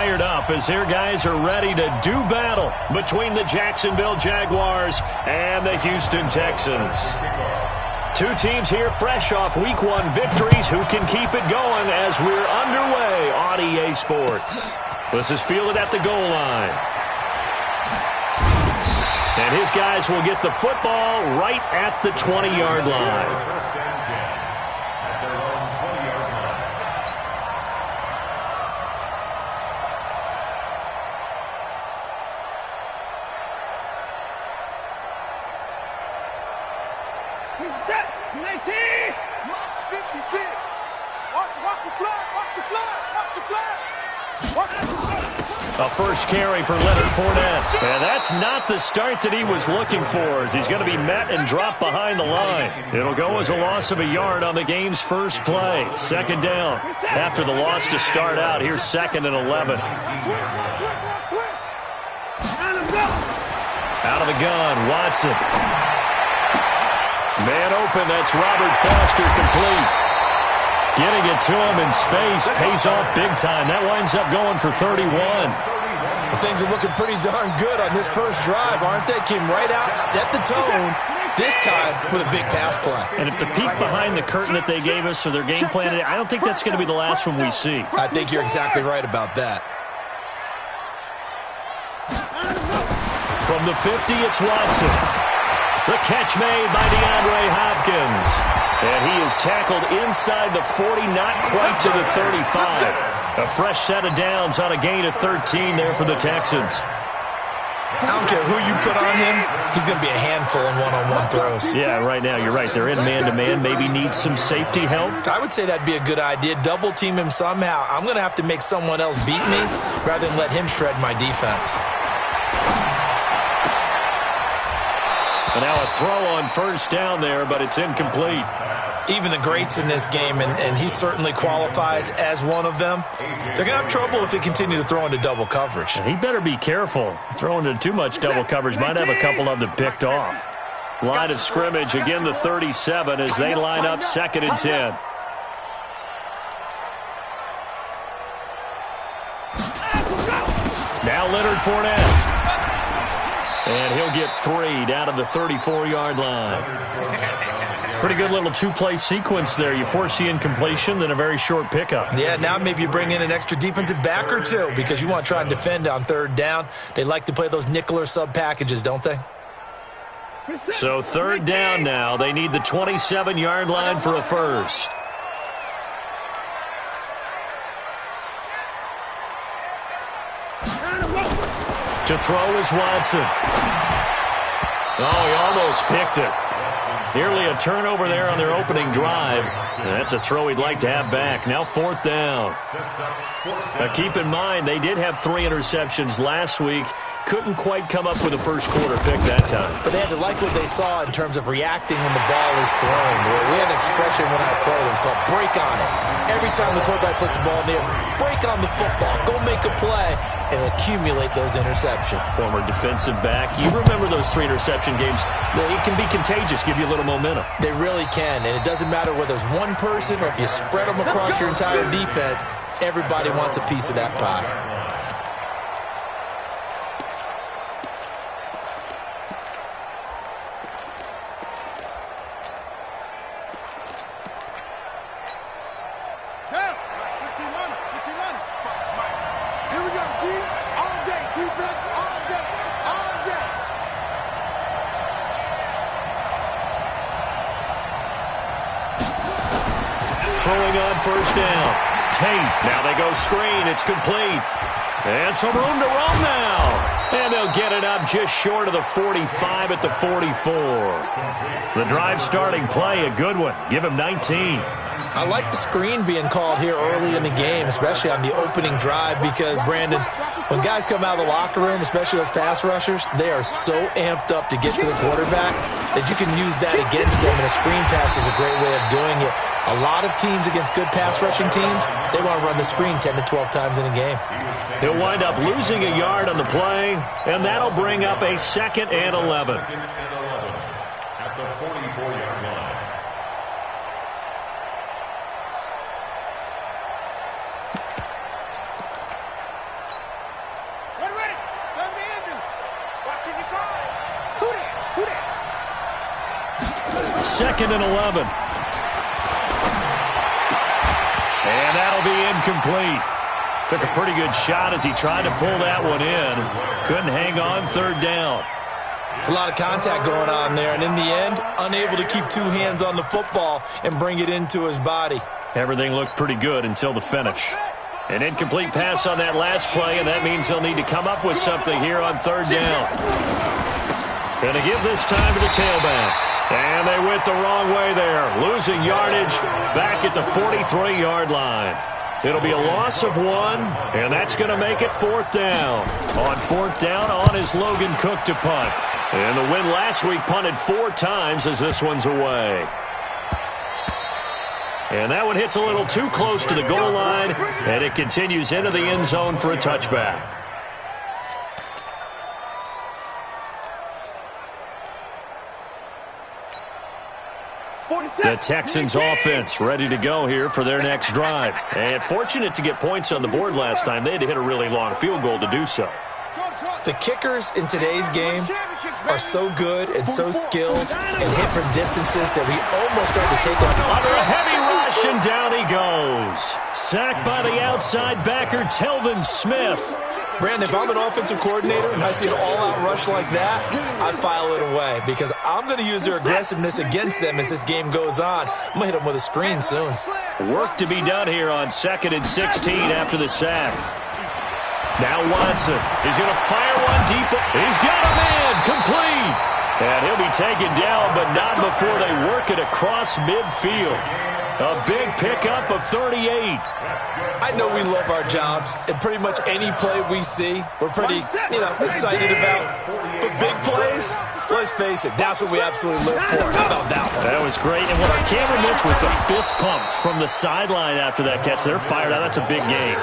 fired up as their guys are ready to do battle between the Jacksonville Jaguars and the Houston Texans. Two teams here fresh off Week 1 victories who can keep it going as we're underway on EA Sports. This is fielded at the goal line. And his guys will get the football right at the 20-yard line. A first carry for Leonard Fournette. And that's not the start that he was looking for, as he's going to be met and dropped behind the line. It'll go as a loss of a yard on the game's first play. Second down. After the loss to start out, here's 2nd and 11. Out of the gun, Watson. Man open, that's Robert Foster, complete. Getting it to him in space pays off big time. That winds up going for 31. Well, things are looking pretty darn good on this first drive, aren't they? Came right out, set the tone, this time with a big pass play. And if the peek behind the curtain that they gave us or their game plan, I don't think that's going to be the last one we see. I think you're exactly right about that. From the 50, it's Watson. The catch made by DeAndre Hopkins. And he is tackled inside the 40, not quite to the 35. A fresh set of downs on a gain of 13 there for the Texans. I don't care who you put on him, he's going to be a handful in one-on-one throws. Yeah, right now, you're right. They're in man-to-man, maybe need some safety help. I would say that'd be a good idea. Double team him somehow. I'm going to have to make someone else beat me rather than let him shred my defense. And now a throw on first down there, but it's incomplete. Even the greats in this game, and he certainly qualifies as one of them, they're going to have trouble if they continue to throw into double coverage. And he better be careful. Throwing into too much double coverage might have a couple of them picked off. Line of scrimmage, again the 37 as they line up 2nd and 10. Now Leonard Fournette. And he'll get 3 down to the 34-yard line. Pretty good little two-play sequence there. You force the incompletion, then a very short pickup. Yeah, now maybe you bring in an extra defensive back or two because you want to try and defend on 3rd down. They like to play those nickel or sub packages, don't they? So 3rd down now. They need the 27-yard line for a first. To throw is Watson. Oh, he almost picked it. Nearly a turnover there on their opening drive. And that's a throw he'd like to have back. Now 4th down. Now keep in mind, they did have 3 interceptions last week. Couldn't quite come up with a first quarter pick that time. But they had to like what they saw in terms of reacting when the ball is thrown. We had an expression when I played. It was called break on it. Every time the quarterback puts the ball in the air, break on the football. Go make a play and accumulate those interceptions. Former defensive back. You remember those 3 interception games. It can be contagious, give you a little momentum. They really can, and it doesn't matter whether it's one person or if you spread them across your entire defense, everybody wants a piece of that pie. Throwing on first down. Tate. Now they go screen. It's complete. And some room to run now. And they'll get it up just short of the 45 at the 44. The drive starting play, a good one. Give him 19. I like the screen being called here early in the game, especially on the opening drive, because, Brandon, when guys come out of the locker room, especially those pass rushers, they are so amped up to get to the quarterback that you can use that against them, and a screen pass is a great way of doing it. A lot of teams against good pass rushing teams, they want to run the screen 10 to 12 times in a game. He'll wind up losing a yard on the play, and that'll bring up a 2nd and 11. At the 44-yard line. 2nd and 11. And that'll be incomplete. Took a pretty good shot as he tried to pull that one in. Couldn't hang on 3rd down. It's a lot of contact going on there, and in the end, unable to keep 2 hands on the football and bring it into his body. Everything looked pretty good until the finish. An incomplete pass on that last play, and that means they'll need to come up with something here on 3rd down. Going to give this time to the tailback. And they went the wrong way there, losing yardage back at the 43-yard line. It'll be a loss of 1, and that's going to make it 4th down. On 4th down, on is Logan Cook to punt. And the win last week punted 4 times as this one's away. And that one hits a little too close to the goal line, and it continues into the end zone for a touchback. The Texans offense ready to go here for their next drive. And fortunate to get points on the board last time. They had to hit a really long field goal to do so. The kickers in today's game are so good and so skilled and hit from distances that we almost start to take them. Under a heavy rush, and down he goes. Sacked by the outside backer, Telvin Smith. Brandon, if I'm an offensive coordinator and I see an all-out rush like that, I file it away because I'm going to use their aggressiveness against them as this game goes on. I'm going to hit them with a screen soon. Work to be done here on 2nd and 16 after the sack. Now Watson is going to fire one deep. He's got a man complete. And he'll be taken down, but not before they work it across midfield. A big pickup of 38. I know we love our jobs, and pretty much any play we see, we're pretty, excited about. But big plays, let's face it, that's what we absolutely live for. How about that one? That was great, and what our camera missed was the fist pumps from the sideline after that catch. They're fired out. That's a big gain.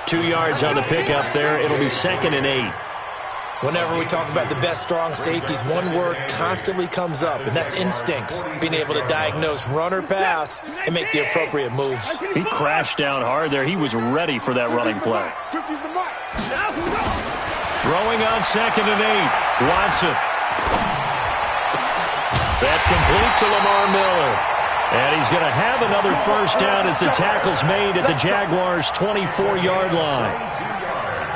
2 yards on the pickup there. It'll be 2nd and 8. Whenever we talk about the best strong safeties, one word constantly comes up, and that's instincts. Being able to diagnose run or pass and make the appropriate moves. He crashed down hard there. He was ready for that running play. Throwing on 2nd and 8. Watson. That complete to Lamar Miller. And he's going to have another 1st down as the tackle's made at the Jaguars' 24-yard line.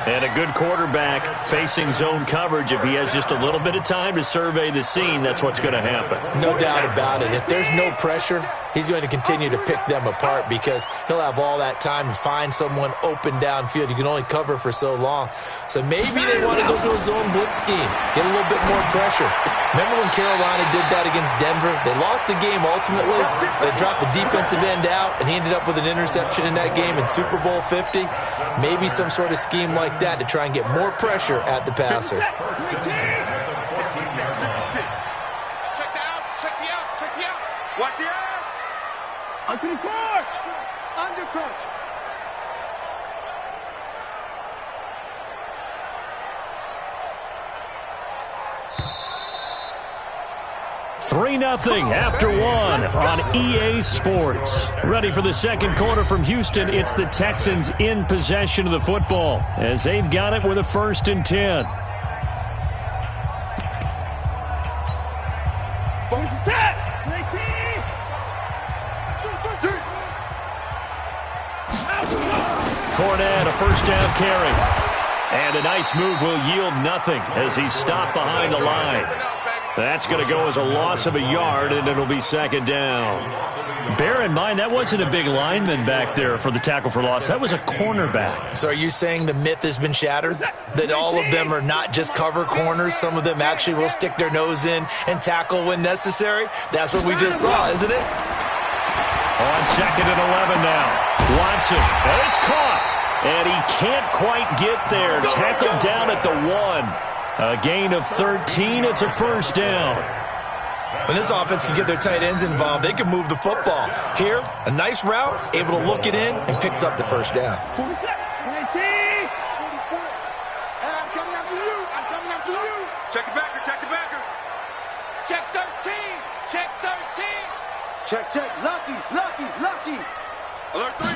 And a good quarterback facing zone coverage. If he has just a little bit of time to survey the scene, that's what's going to happen. No doubt about it. If there's no pressure, he's going to continue to pick them apart because he'll have all that time to find someone open downfield. You can only cover for so long. So maybe they want to go to a zone blitz scheme, get a little bit more pressure. Remember when Carolina did that against Denver? They lost the game ultimately. They dropped the defensive end out, and he ended up with an interception in that game in Super Bowl 50. Maybe some sort of scheme like that to try and get more pressure at the passer. Check the out, check the out, check the out. Watch the out. Under the court. Undercut. 3-0 after 1 on EA Sports. Ready for the second quarter from Houston. It's the Texans in possession of the football as they've got it with a 1st and 10. Fournette, a 1st down carry. And a nice move will yield nothing as he's stopped behind the line. That's going to go as a loss of a yard, and it'll be 2nd down. Bear in mind, that wasn't a big lineman back there for the tackle for loss. That was a cornerback. So are you saying the myth has been shattered? That all of them are not just cover corners? Some of them actually will stick their nose in and tackle when necessary? That's what we just saw, isn't it? On 2nd and 11 now. Watson, and it's caught. And he can't quite get there. Tackled down at the 1. A gain of 13. It's a 1st down. When this offense can get their tight ends involved, they can move the football. Here, a nice route, able to look it in, and picks up the 1st down. I'm coming after you. I'm coming after you. Check the backer. Check the backer. Check 13. Check 13. Check. Lucky. Alert 3.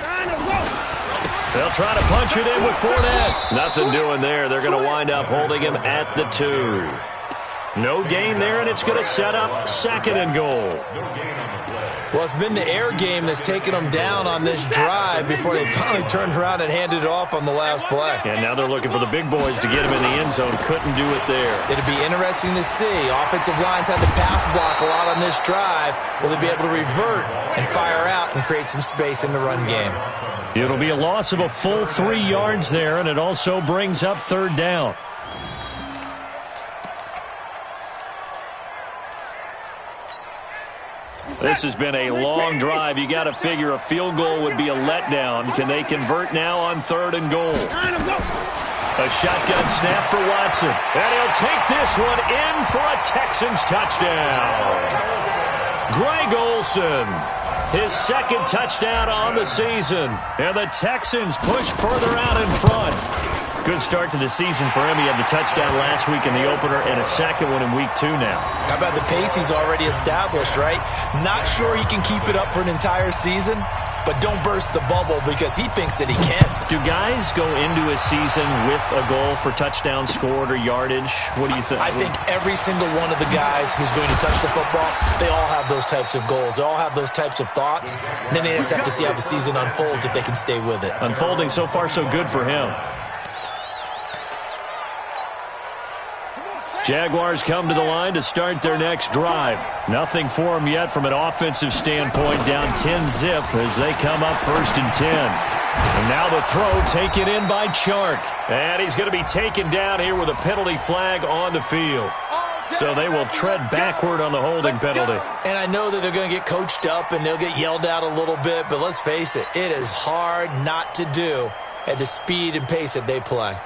They'll try to punch it in with Fournette. Nothing doing there. They're going to wind up holding him at the 2. No gain there, and it's going to set up second and goal. Well, it's been the air game that's taken them down on this drive before they finally turned around and handed it off on the last play. And now they're looking for the big boys to get him in the end zone. Couldn't do it there. It'll be interesting to see. Offensive lines had to pass block a lot on this drive. Will they be able to revert and fire out and create some space in the run game? It'll be a loss of a full 3 yards there, and it also brings up third down. This has been a long drive. You got to figure a field goal would be a letdown. Can they convert now on third and goal? A shotgun snap for Watson. And he'll take this one in for a Texans touchdown. Greg Olsen, his second touchdown on the season. And the Texans push further out in front. Good start to the season for him. He had the touchdown last week in the opener and a second one in week 2 now. How about the pace he's already established, right? Not sure he can keep it up for an entire season, but don't burst the bubble because he thinks that he can. Do guys go into a season with a goal for touchdown scored or yardage? What do you think? I think every single one of the guys who's going to touch the football, they all have those types of goals. They all have those types of thoughts. And then they just have to see how the season unfolds if they can stay with it. Unfolding so far so good for him. Jaguars come to the line to start their next drive. Nothing for them yet from an offensive standpoint, down 10-zip as they come up 1st and 10. And now the throw taken in by Chark. And he's going to be taken down here with a penalty flag on the field. So they will tread backward on the holding penalty. And I know that they're going to get coached up and they'll get yelled at a little bit, but let's face it, it is hard not to do at the speed and pace that they play.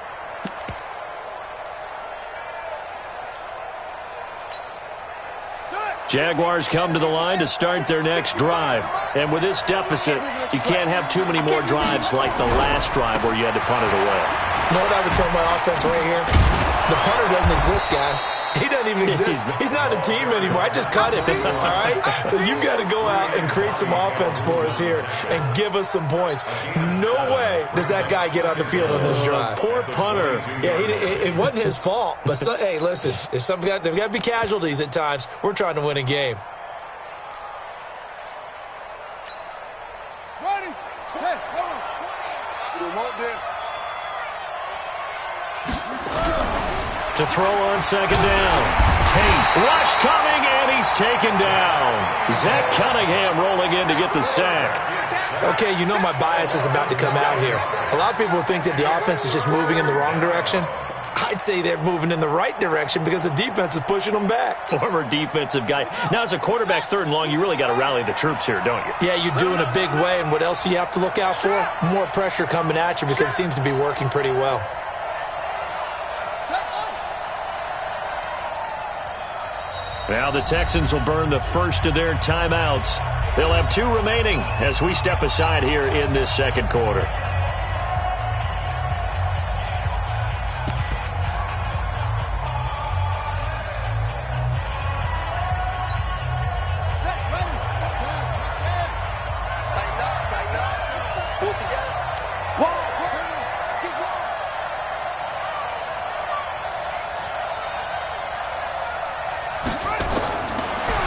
Jaguars come to the line to start their next drive. And with this deficit, you can't have too many more drives like the last drive where you had to punt it away. You know what I would tell my offense right here? The punter doesn't exist, guys. He doesn't even exist. He's not a team anymore. I just cut him, all right? So you've got to go out and create some offense for us here and give us some points. No way does that guy get on the field on this drive. Poor punter. Yeah, it wasn't his fault. But, hey, listen, there's got to be casualties at times. We're trying to win a game. Ready? Hey, hold on. You don't want this. To throw on second down. Tate, rush coming, and he's taken down. Zach Cunningham rolling in to get the sack. Okay, you know my bias is about to come out here. A lot of people think that the offense is just moving in the wrong direction. I'd say they're moving in the right direction because the defense is pushing them back. Former defensive guy. Now, as a quarterback, third and long, you really got to rally the troops here, don't you? Yeah, you're doing a big way, and what else do you have to look out for? More pressure coming at you because it seems to be working pretty well. Now the Texans will burn the first of their timeouts. They'll have 2 remaining as we step aside here in this second quarter.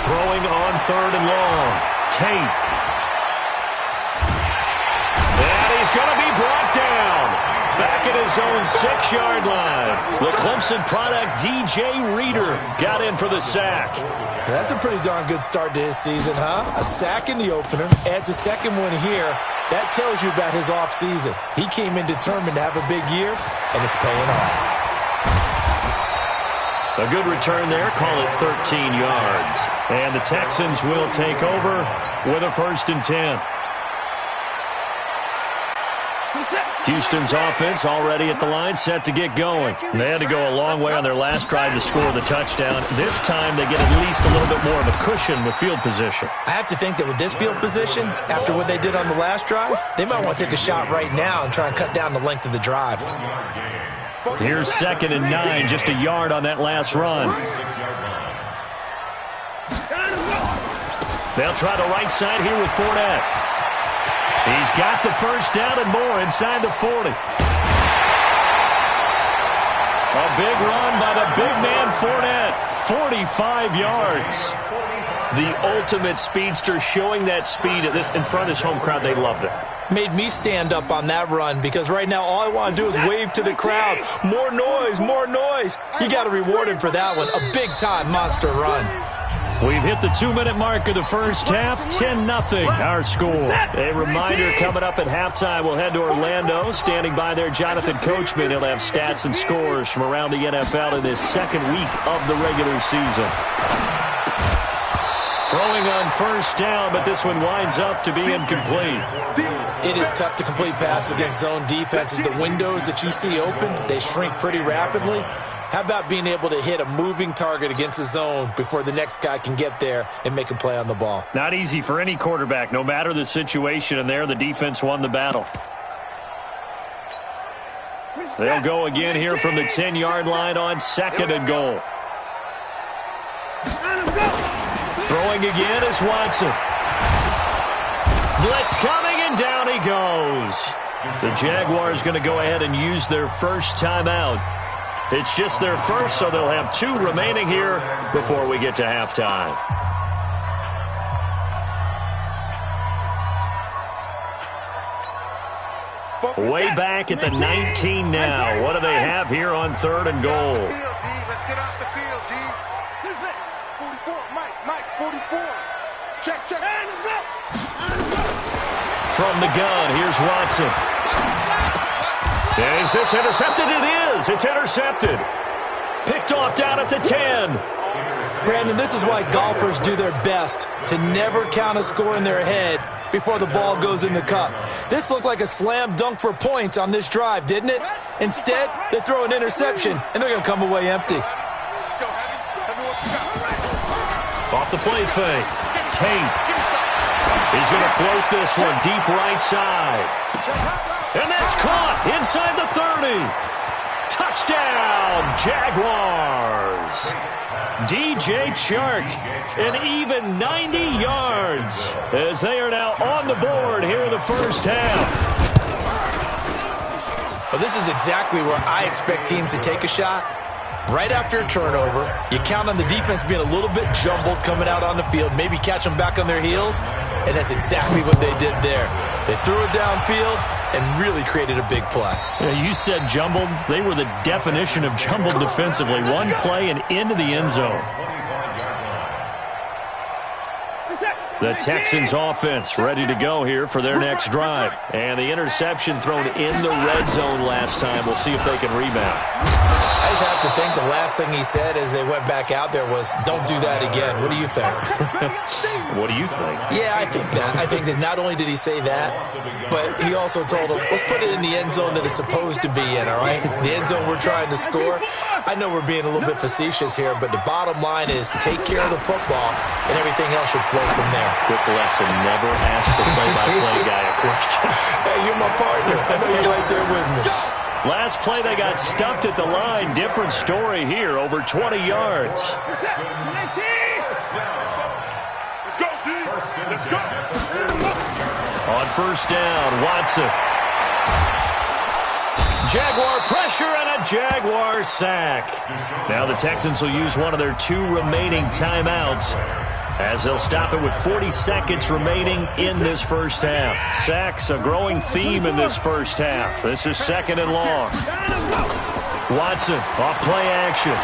Throwing on third and long. Tate. And he's going to be brought down. Back at his own 6-yard line. The Clemson product, DJ Reader, got in for the sack. That's a pretty darn good start to his season, huh? A sack in the opener, adds a second one here. That tells you about his offseason. He came in determined to have a big year, and it's paying off. A good return there, call it 13 yards. And the Texans will take over with a 1st and 10. Houston's offense already at the line, set to get going. They had to go a long way on their last drive to score the touchdown. This time they get at least a little bit more of a cushion with field position. I have to think that with this field position, after what they did on the last drive, they might want to take a shot right now and try and cut down the length of the drive. Here's 2nd and 9, just a yard on that last run. They'll try the right side here with Fournette. He's got the first down and more inside the 40. A big run by the big man Fournette, 45 yards. The ultimate speedster, showing that speed in front of this home crowd. They love that. Made me stand up on that run because right now all I want to do is wave to the crowd. More noise, more noise. You got to reward him for that one. A big-time monster run. We've hit the 2-minute mark of the first half. 10-0 our score. A reminder coming up at halftime. We'll head to Orlando. Standing by there, Jonathan Coachman. He'll have stats and scores from around the NFL in this second week of the regular season. Throwing on first down, but this one winds up to be incomplete. It is tough to complete passes against zone defenses. The windows that you see open, they shrink pretty rapidly. How about being able to hit a moving target against a zone before the next guy can get there and make a play on the ball? Not easy for any quarterback, no matter the situation, and there the defense won the battle. They'll go again here from the 10-yard line on 2nd and goal. Throwing again is Watson. Blitz coming, and down he goes. The Jaguars going to go ahead and use their first timeout. It's just their first, so they'll have 2 remaining here before we get to halftime. Way back at the 19 now. What do they have here on 3rd and goal? Let's get off the field, D. 44, Mike, 44. Check. From the gun, here's Watson. Is this intercepted? It is. It's intercepted. Picked off down at the 10. Brandon, this is why golfers do their best to never count a score in their head before the ball goes in the cup. This looked like a slam dunk for points on this drive, didn't it? Instead, they throw an interception, and they're going to come away empty. Let's go, Heavy, what you got? Off the play fake. Tate. He's going to float this one deep right side. And that's caught inside the 30. Touchdown, Jaguars. DJ Chark, an even 90 yards as they are now on the board here in the first half. Well, this is exactly where I expect teams to take a shot. Right after a turnover, you count on the defense being a little bit jumbled coming out on the field, maybe catch them back on their heels, and that's exactly what they did there. They threw it downfield and really created a big play. Yeah, you said jumbled. They were the definition of jumbled defensively. One play and into the end zone. The Texans offense ready to go here for their next drive. And the interception thrown in the red zone last time. We'll see if they can rebound. I just have to think the last thing he said as they went back out there was, don't do that again. What do you think? What do you think? Yeah, I think that. I think that not only did he say that, but he also told them, let's put it in the end zone that it's supposed to be in, all right? The end zone we're trying to score. I know we're being a little bit facetious here, but the bottom line is take care of the football, and everything else should flow from there. Quick lesson, never ask the play-by-play guy a question. Hey, you're my partner. I know you're right there with me. Last play, they got stuffed at the line. Different story here, over 20 yards. Let's go, D. Let's go. On first down, Watson. Jaguar pressure and a Jaguar sack. Now the Texans will use one of their 2 remaining timeouts as they'll stop it with 40 seconds remaining in this first half. Sacks, a growing theme in this first half. This is 2nd and long. Watson off play action.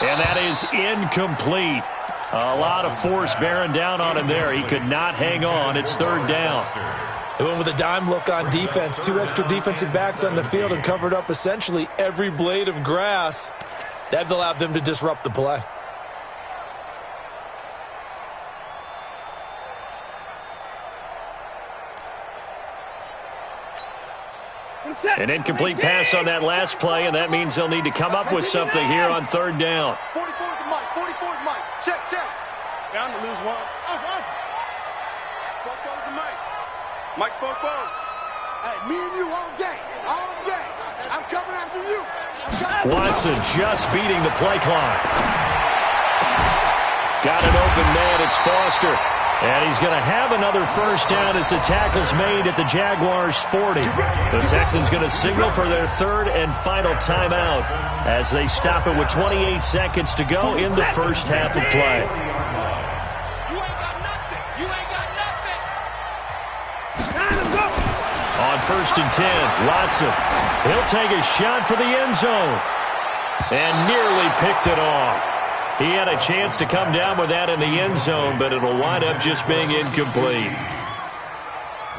And that is incomplete. A lot of force bearing down on him there. He could not hang on. It's 3rd down. They went with a dime look on defense. 2 extra defensive backs on the field and covered up essentially every blade of grass. That allowed them to disrupt the play. An incomplete pass on that last play, and that means they'll need to come up with something here on 3rd down. 44 to Mike, 44 to Mike. Check. Bound to lose one. Spoke to Mike. Mike spoke forward. Hey, me and you all day. I'm coming after you. Watson just beating the play clock. Got an open man. It's Foster. And he's going to have another first down as the tackle's made at the Jaguars' 40. The Texans going to signal for their third and final timeout as they stop it with 28 seconds to go in the first half of play. You ain't got nothing. You ain't got nothing. On first and 10, Watson. He'll take a shot for the end zone. And nearly picked it off. He had a chance to come down with that in the end zone, but it'll wind up just being incomplete.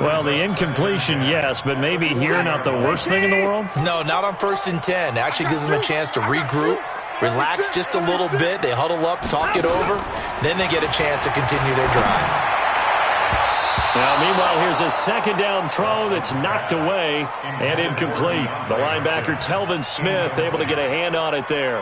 Well, the incompletion, yes, but maybe here not the worst thing in the world? No, not on first and 10. Actually gives them a chance to regroup, relax just a little bit. They huddle up, talk it over. Then they get a chance to continue their drive. Now, meanwhile, here's a second down throw that's knocked away and incomplete. The linebacker, Telvin Smith, able to get a hand on it there.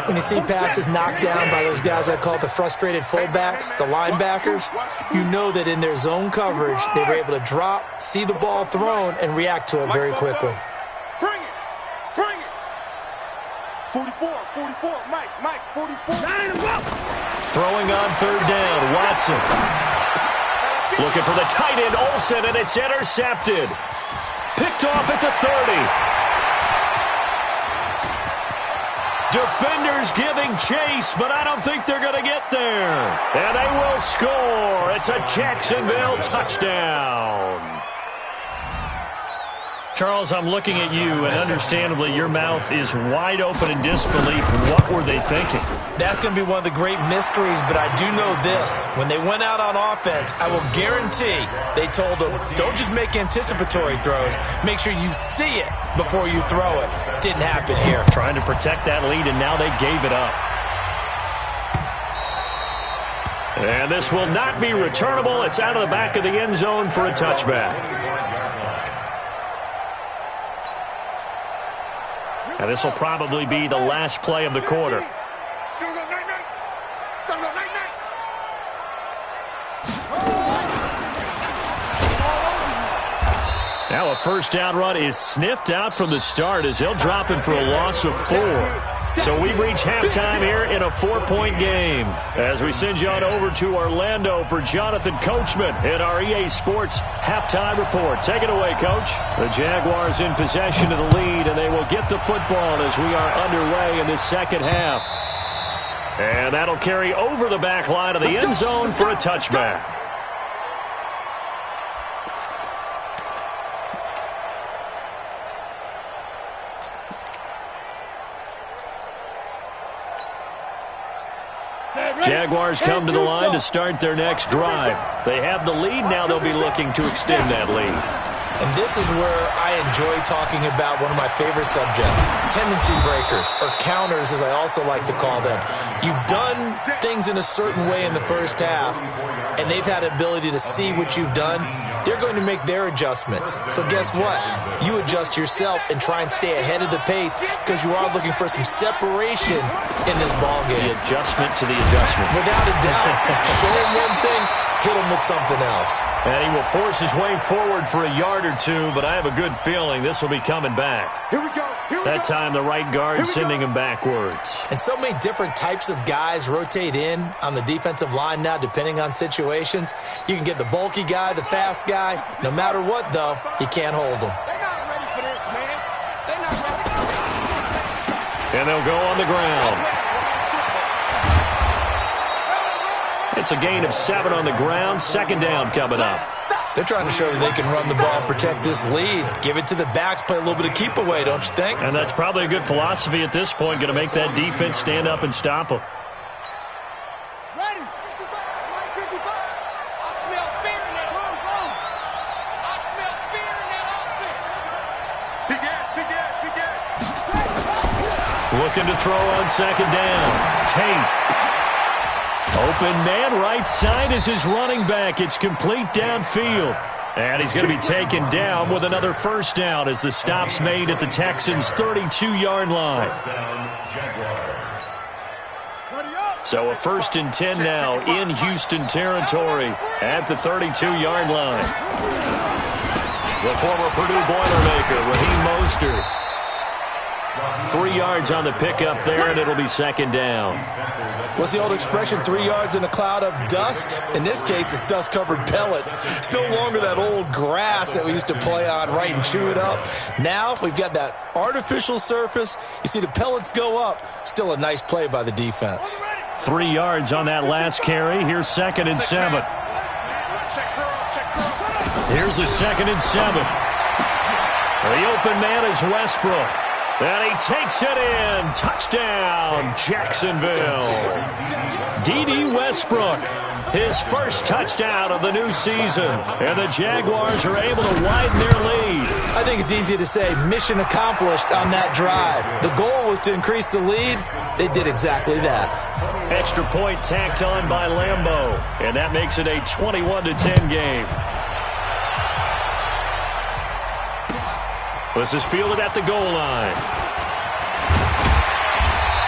When you see passes knocked down by those guys I call the frustrated fullbacks, the linebackers, you know that in their zone coverage, they were able to drop, see the ball thrown, and react to it very quickly. Bring it. Bring it. 44, Mike, 44. Throwing on third down, Watson. Looking for the tight end, Olsen, and it's intercepted. Picked off at the 30. Defenders giving chase, but I don't think they're going to get there. And they will score. It's a Jacksonville touchdown. Charles, I'm looking at you, and understandably, your mouth is wide open in disbelief. What were they thinking? That's going to be one of the great mysteries, but I do know this. When they went out on offense, I will guarantee they told them, don't just make anticipatory throws. Make sure you see it before you throw it. Didn't happen here. Trying to protect that lead, and now they gave it up. And this will not be returnable. It's out of the back of the end zone for a touchback. And this will probably be the last play of the quarter. Now a first down run is sniffed out from the start as they'll drop him for a loss of 4. So we've reached halftime here in a 4-point game. As we send you on over to Orlando for Jonathan Coachman in our EA Sports halftime report. Take it away, Coach. The Jaguars in possession of the lead, and they will get the football as we are underway in this second half. And that'll carry over the back line of the end zone for a touchback. Jaguars come to the line to start their next drive. They have the lead. Now they'll be looking to extend that lead. And this is where I enjoy talking about one of my favorite subjects, tendency breakers, or counters as I also like to call them. You've done things in a certain way in the first half, and they've had an ability to see what you've done. They're going to make their adjustments. So guess what? You adjust yourself and try and stay ahead of the pace because you are looking for some separation in this ballgame. The adjustment to the adjustment. Without a doubt. Show him one thing, hit him with something else. And he will force his way forward for a yard or two, but I have a good feeling this will be coming back. Here we go. That time the right guard sending him backwards. And so many different types of guys rotate in on the defensive line now depending on situations. You can get the bulky guy, the fast guy. No matter what, though, he can't hold them. They're not ready for this, man. They're not ready. And they'll go on the ground. It's a gain of 7 on the ground. Second down coming up. They're trying to show that they can run the ball and protect this lead. Give it to the backs, play a little bit of keep away, don't you think? And that's probably a good philosophy at this point, going to make that defense stand up and stop them. Ready. 55, 55. I smell fear in that offense. I smell fear in that offense. Big ass. Looking to throw on second down. Tate. Open man right side is his running back. It's complete downfield. And he's going to be taken down with another first down as the stop's made at the Texans' 32-yard line. So a 1st and 10 now in Houston territory at the 32-yard line. The former Purdue Boilermaker, Raheem Mostert. 3 yards on the pickup there, and it'll be second down. What's the old expression, 3 yards in a cloud of dust? In this case, it's dust-covered pellets. It's no longer that old grass that we used to play on, right, and chew it up. Now we've got that artificial surface. You see the pellets go up. Still a nice play by the defense. 3 yards on that last carry. Here's 2nd and 7. Here's a 2nd and 7. The open man is Westbrook. And he takes it in. Touchdown, Jacksonville. D.D. Westbrook, his first touchdown of the new season. And the Jaguars are able to widen their lead. I think it's easy to say mission accomplished on that drive. The goal was to increase the lead. They did exactly that. Extra point tacked on by Lambeau. And that makes it a 21-10 game. This is fielded at the goal line.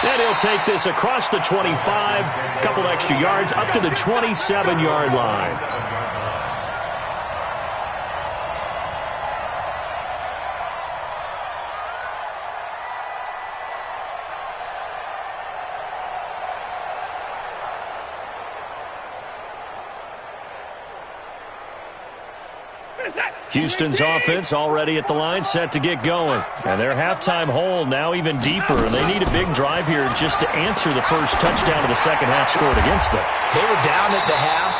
And he'll take this across the 25, couple extra yards up to the 27-yard line. Houston's offense already at the line, set to get going. And their halftime hole now even deeper, and they need a big drive here just to answer the first touchdown of the second half scored against them. They were down at the half.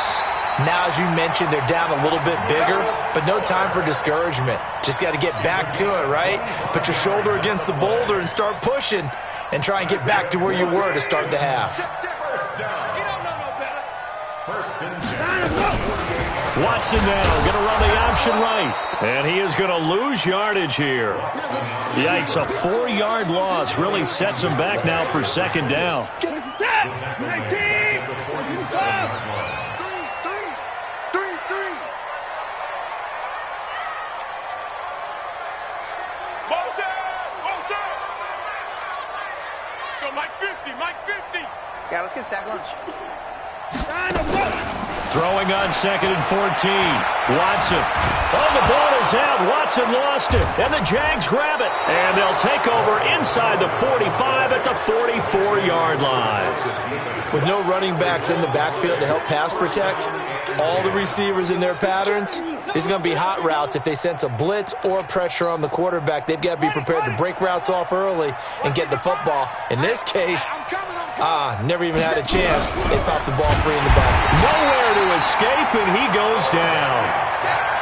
Now, as you mentioned, they're down a little bit bigger, but no time for discouragement. Just got to get back to it, right? Put your shoulder against the boulder and start pushing and try and get back to where you were to start the half. Watson now going to run the option right. And he is going to lose yardage here. Yikes, a 4-yard loss really sets him back now for second down. Yeah, let's get a sack lunch. Throwing on 2nd and 14. Watson. Oh, the ball is out. Watson lost it. And the Jags grab it. And they'll take over inside the 45 at the 44-yard line. With no running backs in the backfield to help pass protect, all the receivers in their patterns, these are going to be hot routes. If they sense a blitz or pressure on the quarterback, they've got to be prepared to break routes off early and get the football. In this case, never even had a chance. They popped the ball free in the back. Nowhere to escape, and he goes down.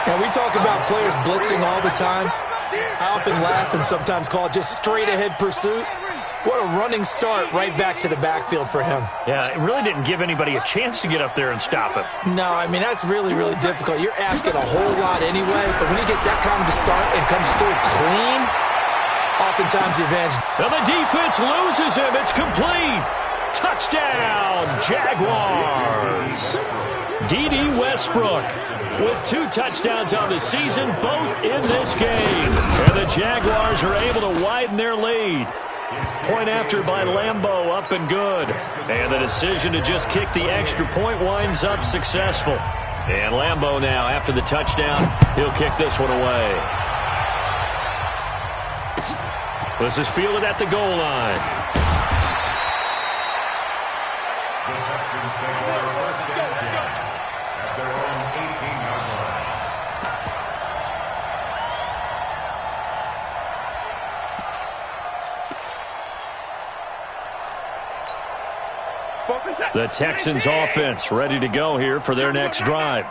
Now, we talk about players blitzing all the time. I often laugh and sometimes call it just straight-ahead pursuit. What a running start right back to the backfield for him. Yeah, it really didn't give anybody a chance to get up there and stop him. No, I mean, that's really, really difficult. You're asking a whole lot anyway, but when he gets that kind of start and comes through clean, oftentimes the advantage. And the defense loses him. It's complete. Touchdown, Jaguars. D.D. Westbrook with 2 touchdowns on the season, both in this game. And the Jaguars are able to widen their lead. Point after by Lambeau, up and good. And the decision to just kick the extra point winds up successful. And Lambeau now, after the touchdown, he'll kick this one away. This is fielded at the goal line. The Texans offense ready to go here for their next drive.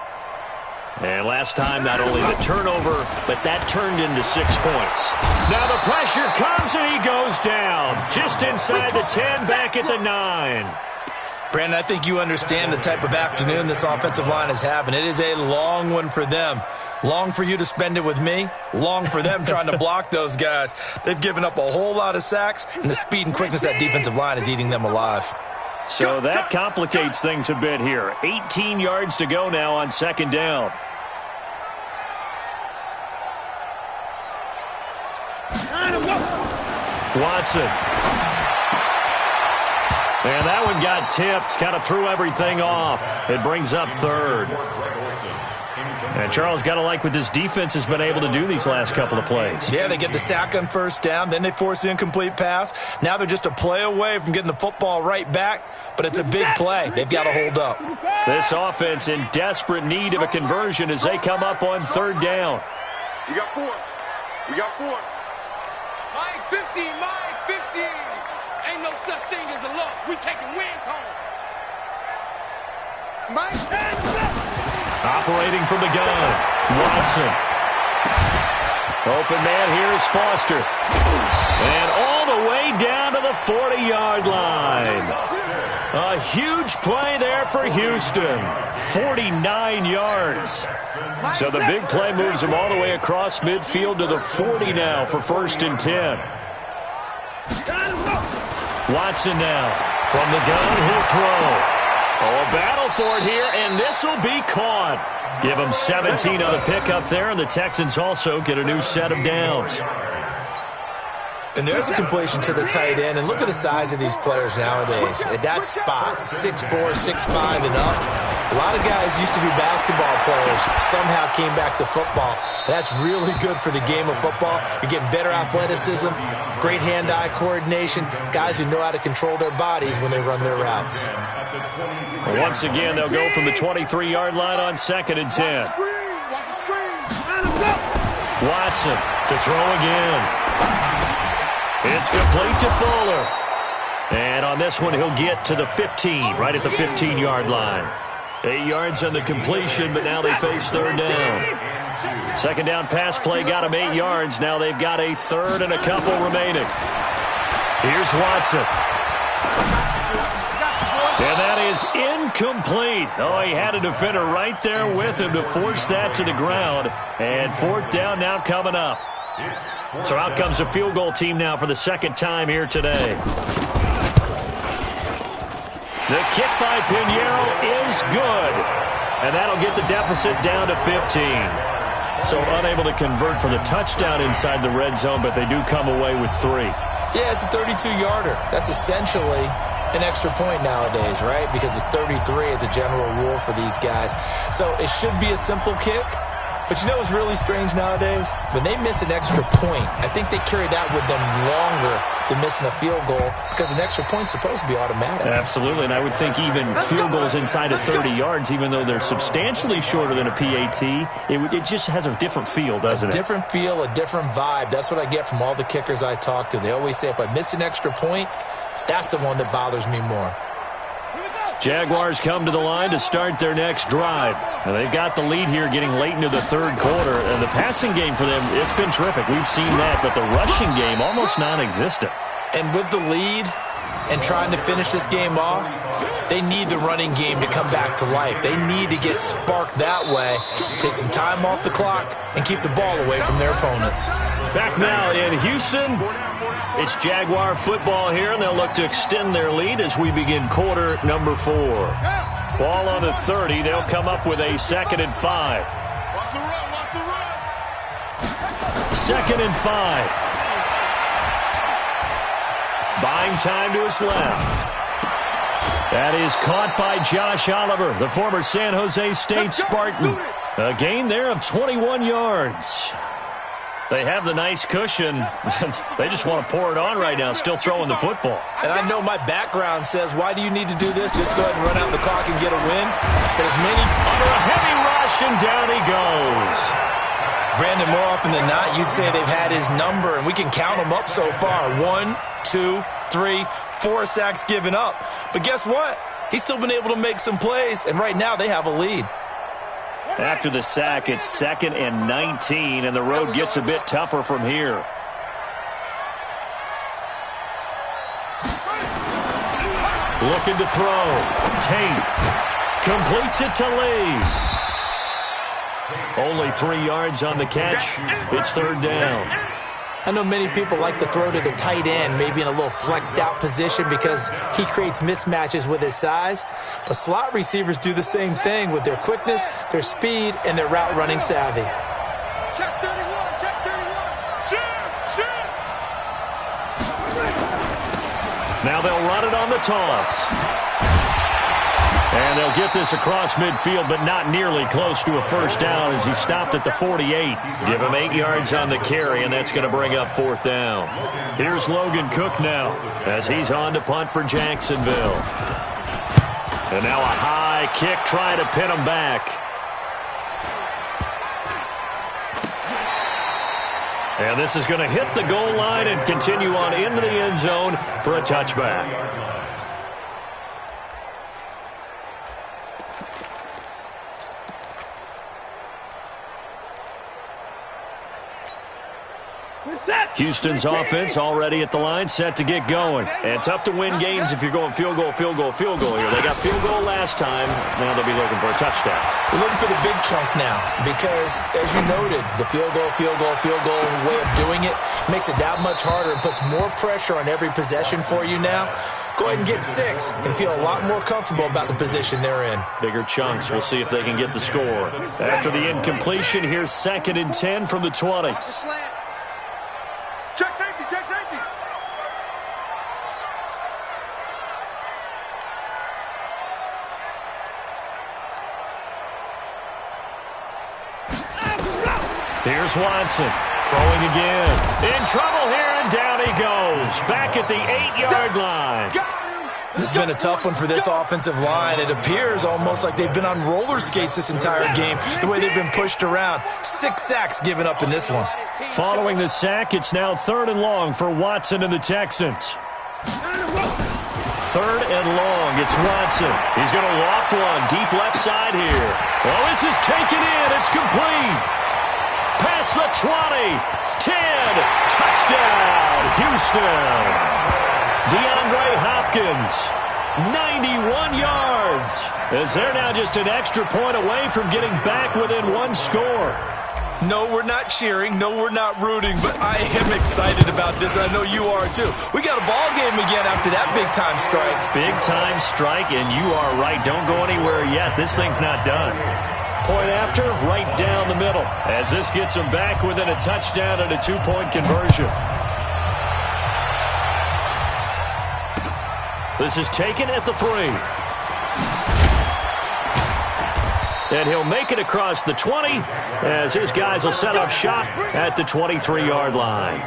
And last time, not only the turnover, but that turned into 6 points. Now the pressure comes and he goes down. Just inside the 10, back at the 9. Brandon, I think you understand the type of afternoon this offensive line is having. It is a long one for them. Long for you to spend it with me. Long for them trying to block those guys. They've given up a whole lot of sacks, and the speed and quickness of that defensive line is eating them alive. So that complicates things a bit here. 18 yards to go now on second down. Watson. And that one got tipped. Kind of threw everything off. It brings up third. And Charles, got to like what this defense has been able to do these last couple of plays. Yeah, they get the sack on first down, then they force the incomplete pass. Now they're just a play away from getting the football right back, but it's a big play. They've got to hold up. This offense in desperate need of a conversion as they come up on third down. We got 4. We got 4. Mine 50, mine 50. Ain't no such thing as a loss. We taking wins home. Mine 10. Operating from the gun, Watson. Open man here is Foster. And all the way down to the 40-yard line. A huge play there for Houston. 49 yards. So the big play moves them all the way across midfield to the 40 now for 1st and 10. Watson now. From the gun, he'll throw. Oh, a battle for it here, and this will be caught. Give them 17 on the pickup there, and the Texans also get a new set of downs. And there's a completion to the tight end, and look at the size of these players nowadays. At that spot, 6'4", 6'5", and up. A lot of guys used to be basketball players, somehow came back to football. That's really good for the game of football. You're getting better athleticism, great hand-eye coordination, guys who know how to control their bodies when they run their routes. Well, once again, they'll go from the 23-yard line on 2nd and 10. Watson to throw again. It's complete to Fuller. And on this one, he'll get to the 15, right at the 15-yard line. 8 yards on the completion, but now they face third down. 2nd down pass play got them 8 yards. Now they've got a third and a couple remaining. Here's Watson. And that is incomplete. Oh, he had a defender right there with him to force that to the ground. And 4th down now coming up. So out comes the field goal team now for the 2nd time here today. The kick by Pinheiro is good. And that'll get the deficit down to 15. So unable to convert for the touchdown inside the red zone, but they do come away with 3. Yeah, it's a 32-yarder. That's essentially an extra point nowadays, right? Because it's 33 as a general rule for these guys. So it should be a simple kick. But you know what's really strange nowadays? When they miss an extra point, I think they carry that with them longer than missing a field goal because an extra point's supposed to be automatic. Absolutely, and I would think even field goals inside of 30 yards, even though they're substantially shorter than a PAT, it just has a different feel, doesn't it? A different feel, a different vibe. That's what I get from all the kickers I talk to. They always say if I miss an extra point, that's the one that bothers me more. Jaguars come to the line to start their next drive. And they've got the lead here getting late into the 3rd quarter. And the passing game for them, it's been terrific. We've seen that, but the rushing game almost non-existent. And with the lead and trying to finish this game off, they need the running game to come back to life. They need to get sparked that way, take some time off the clock, and keep the ball away from their opponents. Back now in Houston. It's Jaguar football here, and they'll look to extend their lead as we begin quarter number 4. Ball on the 30. They'll come up with a 2nd and 5. 2nd and 5. Buying time to his left. That is caught by Josh Oliver, the former San Jose State Spartan. A gain there of 21 yards. They have the nice cushion. They just want to pour it on right now, still throwing the football. And I know my background says, why do you need to do this? Just go ahead and run out the clock and get a win. But as many under a heavy rush, and down he goes. Brandon, more often than not, you'd say they've had his number, and we can count them up so far. 1, 2, 3, 4 sacks given up. But guess what? He's still been able to make some plays, and right now they have a lead. After the sack, it's 2nd and 19, and the road gets a bit tougher from here. Looking to throw. Tate completes it to Lee. Only 3 yards on the catch. It's 3rd down. I know many people like to throw to the tight end, maybe in a little flexed out position because he creates mismatches with his size. But slot receivers do the same thing with their quickness, their speed, and their route running savvy. Check 31, check 31. Shoot. Now they'll run it on the toss. And they'll get this across midfield, but not nearly close to a first down as he stopped at the 48. Give him 8 yards on the carry, and that's going to bring up 4th down. Here's Logan Cook now as he's on to punt for Jacksonville. And now a high kick trying to pin him back. And this is going to hit the goal line and continue on into the end zone for a touchback. Houston's offense already at the line, set to get going. And tough to win games if you're going field goal here. They got field goal last time. Now they'll be looking for a touchdown. We're looking for the big chunk now because, as you noted, the field goal way of doing it makes it that much harder and puts more pressure on every possession for you now. Go ahead and get 6 and feel a lot more comfortable about the position they're in. Bigger chunks. We'll see if they can get the score. After the incompletion, here's 2nd and 10 from the 20. Check safety, check safety. Here's Watson, throwing again. In trouble here, and down he goes. Back at the 8-yard line. This has been a tough one for this offensive line. It appears almost like they've been on roller skates this entire game, the way they've been pushed around. 6 sacks given up in this one. Following the sack, it's now 3rd and long for Watson and the Texans. 3rd and long, it's Watson. He's going to loft one deep left side here. Oh, this is taken in. It's complete. Past the 20, 10, touchdown, Houston. DeAndre Hopkins, 91 yards, as they're now just an extra point away from getting back within 1 score. No, we're not cheering. No, we're not rooting, but I am excited about this. I know you are, too. We got a ball game again after that big-time strike. Big-time strike, and you are right. Don't go anywhere yet. This thing's not done. Point after, right down the middle, as this gets them back within a touchdown and a 2-point conversion. This is taken at the 3. And he'll make it across the 20 as his guys will set up shop at the 23-yard line.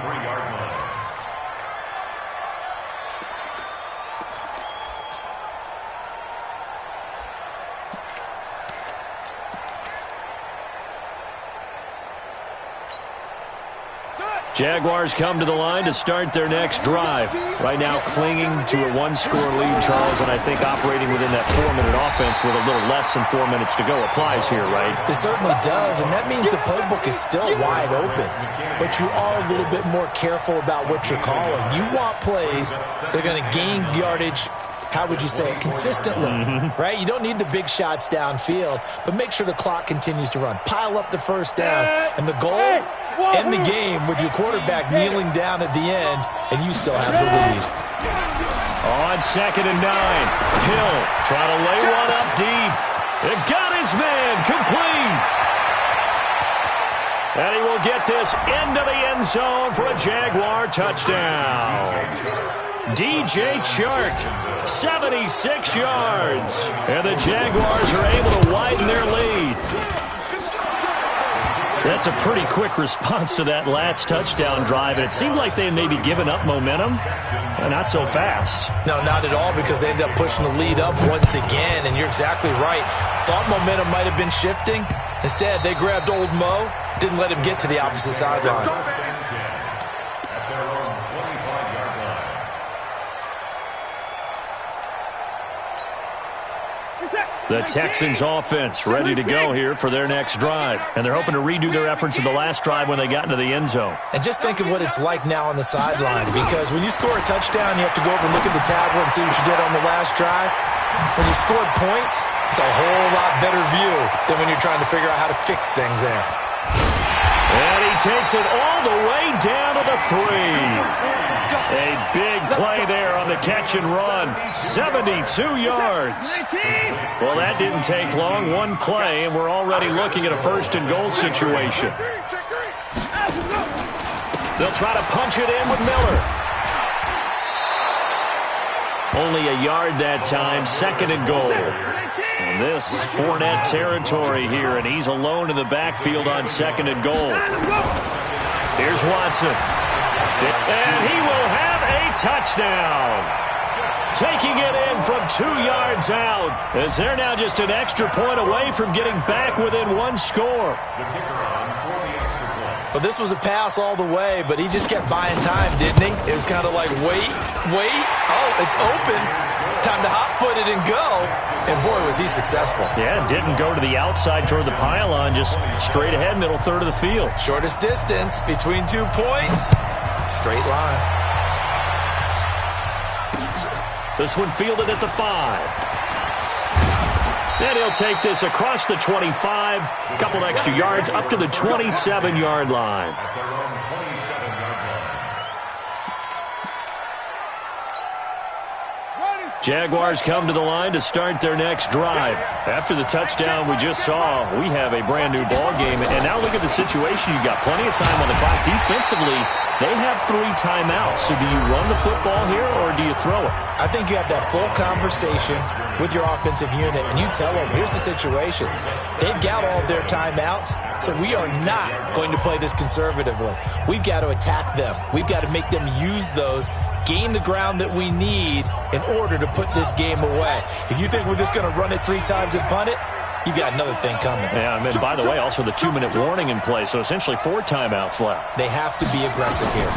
Jaguars come to the line to start their next drive. Right now clinging to a 1-score lead, Charles, and I think operating within that 4-minute offense with a little less than 4 minutes to go applies here, right? It certainly does, and that means the playbook is still wide open. But you are a little bit more careful about what you're calling. You want plays that are going to gain yardage, how would you say it, consistently, right? You don't need the big shots downfield, but make sure the clock continues to run. Pile up the first downs, and the goal, end the game with your quarterback kneeling down at the end, and you still have the lead. On 2nd and 9, Hill trying to lay one up deep. It got his man complete. And he will get this into the end zone for a Jaguar touchdown. DJ Chark, 76 yards. And the Jaguars are able to widen their lead. That's a pretty quick response to that last touchdown drive, and it seemed like they had maybe given up momentum. Not so fast. No, not at all, because they ended up pushing the lead up once again, and you're exactly right. Thought momentum might have been shifting. Instead, they grabbed old Mo, didn't let him get to the opposite sideline. The Texans offense ready to go here for their next drive. And they're hoping to redo their efforts in the last drive when they got into the end zone. And just think of what it's like now on the sideline, because when you score a touchdown, you have to go over and look at the tablet and see what you did on the last drive. When you scored points, it's a whole lot better view than when you're trying to figure out how to fix things there. And he takes it all the way down to the 3. A big play there on the catch and run. 72 yards. Well, that didn't take long. One play, and we're already looking at a 1st and goal situation. They'll try to punch it in with Miller. Only a yard that time, 2nd and goal. And this Fournette territory here, and he's alone in the backfield on 2nd and goal. Here's Watson. And he will have a touchdown. Taking it in from 2 yards out, as they're now just an extra point away from getting back within 1 score. Well, this was a pass all the way, but he just kept buying time, didn't he? It was kind of like, wait. Oh, it's open. Time to hot-foot it and go. And, boy, was he successful. Yeah, didn't go to the outside toward the pylon, just straight ahead, middle third of the field. Shortest distance between 2 points. Straight line. This one fielded at the 5. And he'll take this across the 25. A couple extra yards up to the 27-yard line. Jaguars come to the line to start their next drive. After the touchdown we just saw, we have a brand-new ball game. And now look at the situation. You've got plenty of time on the clock. Defensively, they have 3 timeouts. So do you run the football here or do you throw it? I think you have that full conversation with your offensive unit, and you tell them, here's the situation. They've got all of their timeouts, so we are not going to play this conservatively. We've got to attack them. We've got to make them use those, gain the ground that we need in order to put this game away. If you think we're just going to run it 3 times and punt it, you've got another thing coming. Yeah, and by the way, also the 2-minute warning in play, so essentially 4 timeouts left. They have to be aggressive here.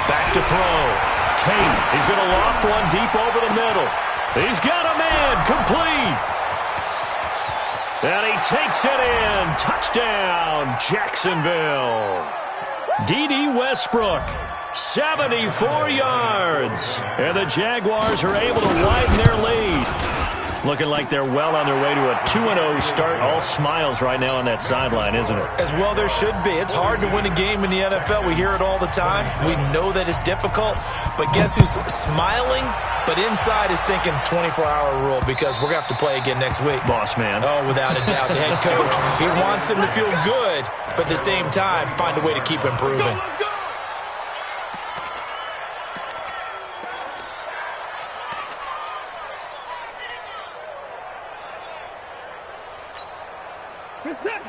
Back to throw. Tate, he's going to loft one deep over the middle. He's got a man, complete. And he takes it in. Touchdown, Jacksonville. D.D. Westbrook, 74 yards. And the Jaguars are able to widen their lead. Looking like they're well on their way to a 2-0 start. All smiles right now on that sideline, isn't it? As well there should be. It's hard to win a game in the NFL. We hear it all the time. We know that it's difficult. But guess who's smiling? But inside is thinking 24-hour rule because we're going to have to play again next week. Boss man. Oh, without a doubt. The head coach, he wants them to feel good, but at the same time, find a way to keep improving.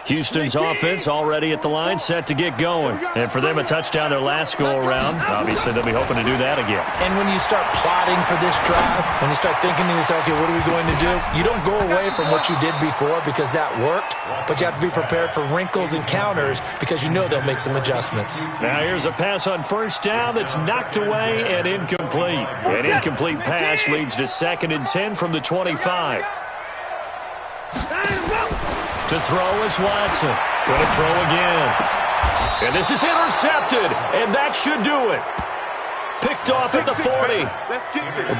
Houston's offense already at the line, set to get going. And for them, a touchdown their last go-around. Obviously, they'll be hoping to do that again. And when you start plotting for this drive, when you start thinking to yourself, okay, what are we going to do? You don't go away from what you did before because that worked, but you have to be prepared for wrinkles and counters because you know they'll make some adjustments. Now here's a pass on first down that's knocked away and incomplete. An incomplete pass leads to 2nd and 10 from the 25. To throw is Watson. Going to throw again. And this is intercepted. And that should do it. Picked off at the 40.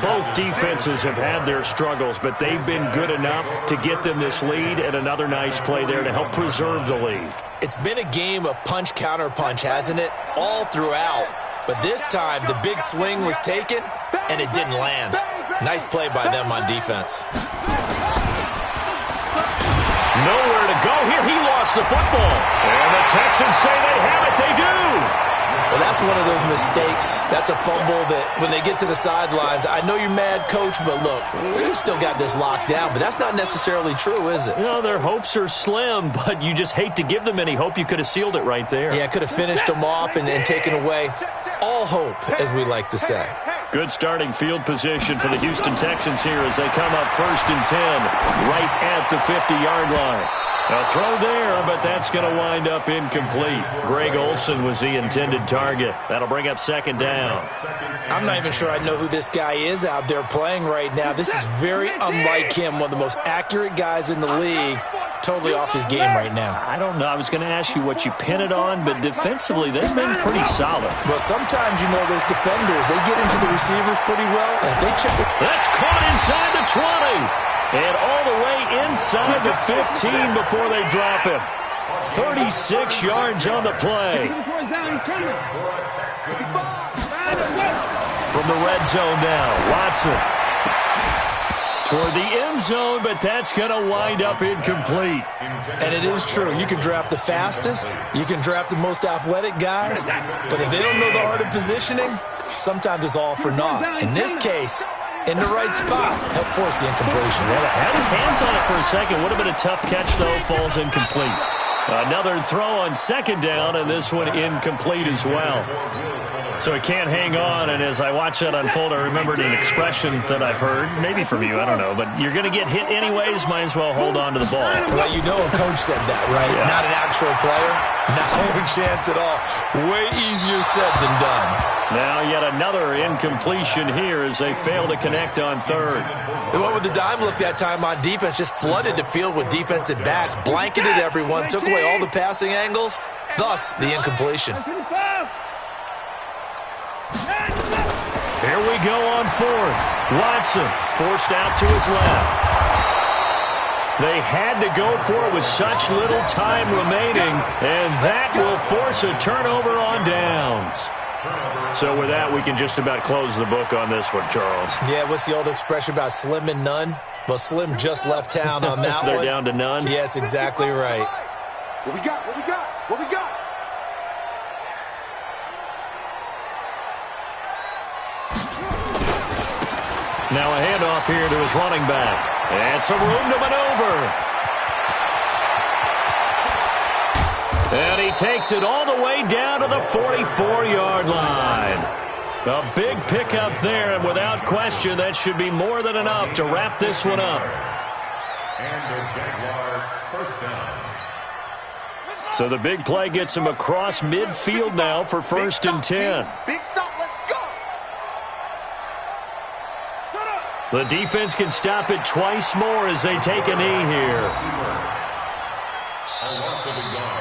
Both defenses have had their struggles, but they've been good enough to get them this lead, and another nice play there to help preserve the lead. It's been a game of punch, counter punch, hasn't it? All throughout. But this time, the big swing was taken, and it didn't land. Nice play by them on defense. Nowhere to go here. He lost the football. And the Texans say they have it. They do. Well, that's one of those mistakes. That's a fumble that when they get to the sidelines, I know you're mad, Coach, but look, we've still got this locked down. But that's not necessarily true, is it? You know, their hopes are slim, but you just hate to give them any hope. You could have sealed it right there. Yeah, could have finished them off and taken away all hope, as we like to say. Good starting field position for the Houston Texans here as they come up 1st and 10 right at the 50-yard line. A throw there, but that's going to wind up incomplete. Greg Olsen was the intended target. That'll bring up 2nd down. I'm not even sure I know who this guy is out there playing right now. This is very unlike him, one of the most accurate guys in the league. Totally off his game right now. I don't know. I was going to ask you what you pin it on, but defensively, they've been pretty solid. Well, sometimes, you know, those defenders, they get into the receivers pretty well, and if they chip it. That's caught inside the 20. And all the way inside the 15 before they drop him. 36 yards on the play. From the red zone now, Watson. Toward the end zone, but that's going to wind up incomplete. And it is true. You can draft the fastest. You can draft the most athletic guys. But if they don't know the art of positioning, sometimes it's all for naught. In this case, in the right spot. Help force the incompletion. Yeah, had his hands on it for a second. Would have been a tough catch, though. Falls incomplete. Another throw on second down, and this one incomplete as well. So he can't hang on, and as I watch that unfold, I remembered an expression that I've heard, maybe from you, I don't know, but you're going to get hit anyways, might as well hold on to the ball. Well, you know a coach said that, right? Yeah. Not an actual player. Not a chance at all. Way easier said than done. Now yet another incompletion here as they fail to connect on third. And what with the dime look that time on defense, just flooded the field with defensive backs, blanketed everyone, took away all the passing angles, thus the incompletion. Here we go on fourth. Watson forced out to his left. They had to go for it with such little time remaining, and that will force a turnover on downs. So with that, we can just about close the book on this one, Charles. Yeah, what's the old expression about slim and none? Well, Slim just left town on that They're one. down to none? Yes, exactly right. What we got? What we got? What we got? Now a handoff here to his running back. And some room to maneuver. And he takes it all the way down to the 44-yard line. A big pickup there, and without question, that should be more than enough to wrap this one up. And the Jaguar first down. So the big play gets him across midfield now for first and 10. Big stop, let's go. The defense can stop it twice more as they take a knee here. A loss of a yard.